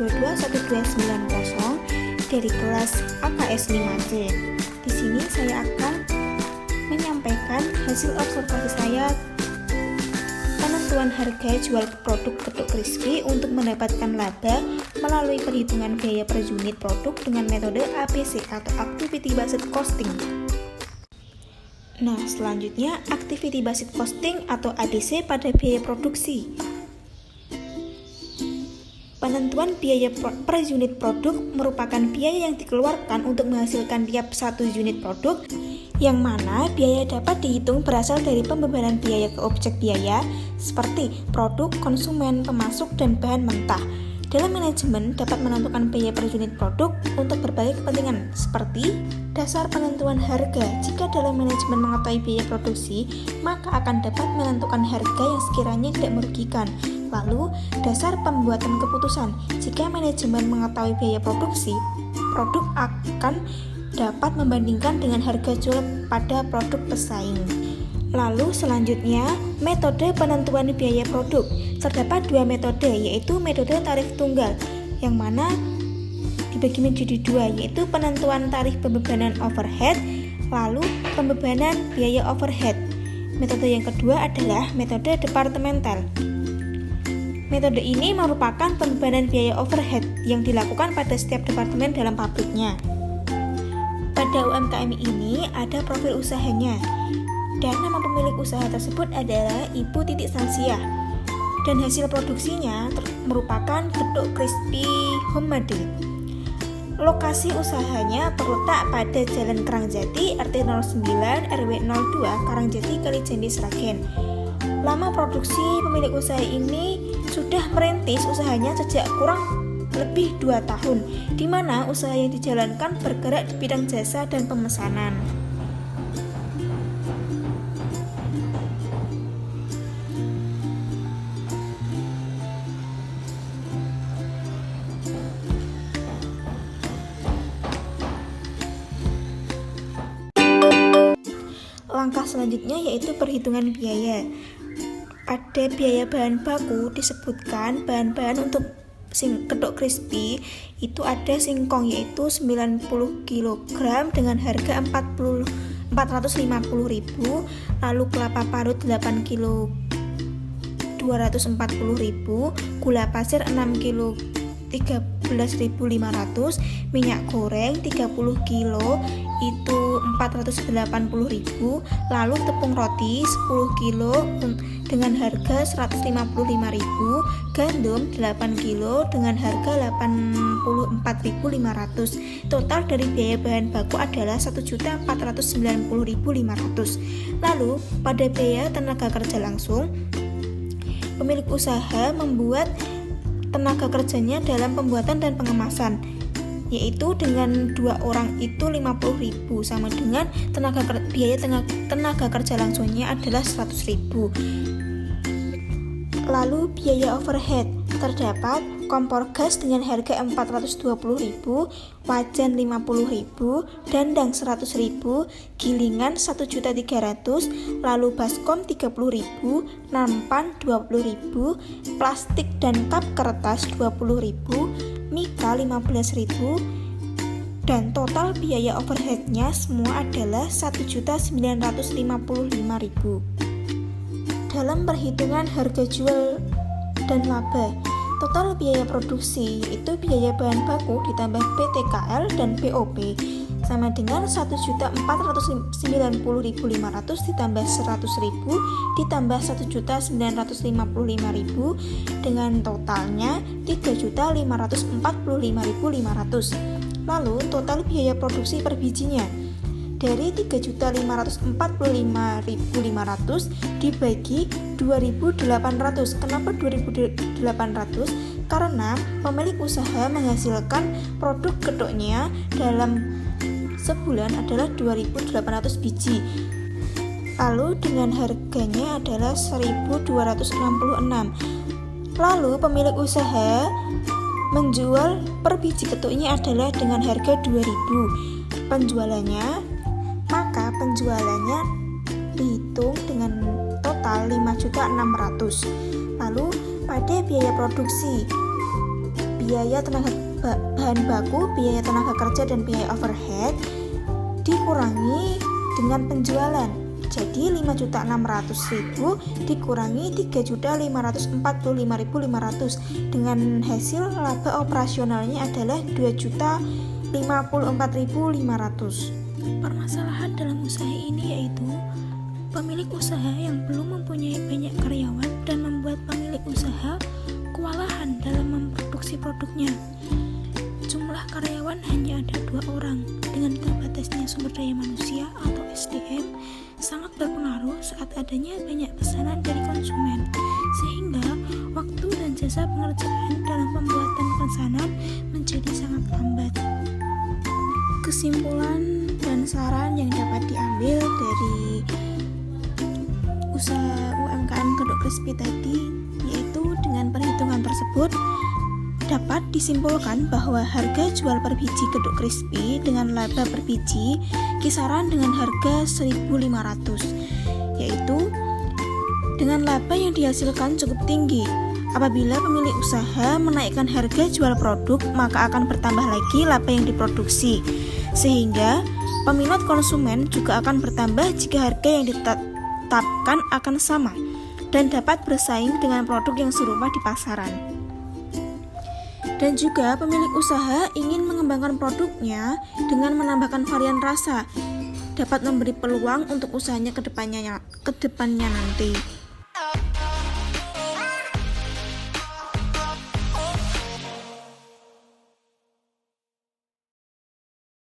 22190 dari kelas AKS 5C. Di sini saya akan menyampaikan hasil observasi saya penentuan harga jual produk getuk crispy untuk mendapatkan laba melalui perhitungan biaya per unit produk dengan metode ABC atau Activity Based Costing. Nah, selanjutnya Activity Based Costing atau ABC pada biaya produksi. Penentuan biaya per unit produk merupakan biaya yang dikeluarkan untuk menghasilkan tiap satu unit produk, yang mana biaya dapat dihitung berasal dari pembebanan biaya ke objek biaya seperti produk, konsumen, pemasok, dan bahan mentah. Dalam manajemen dapat menentukan biaya per unit produk untuk berbagai kepentingan seperti dasar penentuan harga. Jika dalam manajemen mengetahui biaya produksi, maka akan dapat menentukan harga yang sekiranya tidak merugikan. Lalu, dasar pembuatan keputusan. Jika manajemen mengetahui biaya produksi, produk akan dapat membandingkan dengan harga jual pada produk pesaing. Lalu selanjutnya, metode penentuan biaya produk. Terdapat dua metode, yaitu metode tarif tunggal, yang mana dibagi menjadi dua, yaitu penentuan tarif pembebanan overhead, lalu pembebanan biaya overhead. Metode yang kedua adalah metode departemental. Metode ini merupakan pembebanan biaya overhead yang dilakukan pada setiap departemen dalam pabriknya. Pada UMKM ini ada profil usahanya, dan nama pemilik usaha tersebut adalah Ibu Titik Sansiah, dan hasil produksinya merupakan getuk crispy homemade. Lokasi usahanya terletak pada Jalan Karangjati, RT 09, RW 02, Karangjati, Kalijandi, Sragen. Lama produksi pemilik usaha ini sudah merintis usahanya sejak kurang lebih 2 tahun, di mana usaha yang dijalankan bergerak di bidang jasa dan pemesanan. Langkah selanjutnya yaitu perhitungan biaya. Pada biaya bahan baku disebutkan bahan-bahan untuk getuk crispy itu ada singkong yaitu 90 kg dengan harga 450.000, lalu kelapa parut 8 kg 240.000, gula pasir 6 kg 13.500, minyak goreng 30 kg itu 480.000, lalu tepung roti 10 kg dengan harga 155.000, gandum 8 kg dengan harga 84.500. Total dari biaya bahan baku adalah 1.490.500. Lalu pada biaya tenaga kerja langsung, pemilik usaha membuat tenaga kerjanya dalam pembuatan dan pengemasan, yaitu dengan 2 orang itu 50.000, sama dengan biaya tenaga kerja langsungnya adalah 100.000. Lalu biaya overhead, terdapat kompor gas dengan harga 420.000, wajan 50.000, dandang 100.000, gilingan 1.300.000, lalu baskom 30.000, nampan 20.000, plastik dan kap kertas 20.000, mika 15.000, dan total biaya overheadnya semua adalah 1.955.000. Dalam perhitungan harga jual dan laba, total biaya produksi yaitu biaya bahan baku ditambah PTKL dan BOP sama dengan 1.490.500 ditambah 100.000 ditambah 1.955.000 dengan totalnya 3.545.500. Lalu total biaya produksi per bijinya dari 3.545.500 dibagi 2.800. Kenapa 2.800? Karena pemilik usaha menghasilkan produk getuknya dalam sebulan adalah 2.800 biji. Lalu dengan harganya adalah 1.266. Lalu pemilik usaha menjual per biji getuknya adalah dengan harga 2.000. Penjualannya dihitung dengan total 5.600.000. Lalu pada biaya produksi biaya bahan baku, biaya tenaga kerja, dan biaya overhead dikurangi dengan penjualan. Jadi 5.600.000 dikurangi 3.545.500 dengan hasil laba operasionalnya adalah 2.054.500. Permasalahan dalam usaha ini yaitu pemilik usaha yang belum mempunyai banyak karyawan dan membuat pemilik usaha kewalahan dalam memproduksi produknya. Jumlah karyawan hanya ada 2 orang. Dengan terbatasnya sumber daya manusia atau SDM sangat berpengaruh saat adanya banyak pesanan dari konsumen, sehingga waktu dan jasa pengerjaan dalam pembuatan pesanan menjadi sangat lambat. Kesimpulan dan saran yang dapat diambil dari usaha UMKM Kedok Crispy tadi yaitu dengan perhitungan tersebut dapat disimpulkan bahwa harga jual per biji kedok crispy dengan laba per biji kisaran dengan harga 1.500, yaitu dengan laba yang dihasilkan cukup tinggi. Apabila pemilik usaha menaikkan harga jual produk, maka akan bertambah lagi laba yang diproduksi, sehingga peminat konsumen juga akan bertambah jika harga yang ditetapkan akan sama dan dapat bersaing dengan produk yang serupa di pasaran. Dan juga pemilik usaha ingin mengembangkan produknya dengan menambahkan varian rasa, dapat memberi peluang untuk usahanya ke depannya nanti.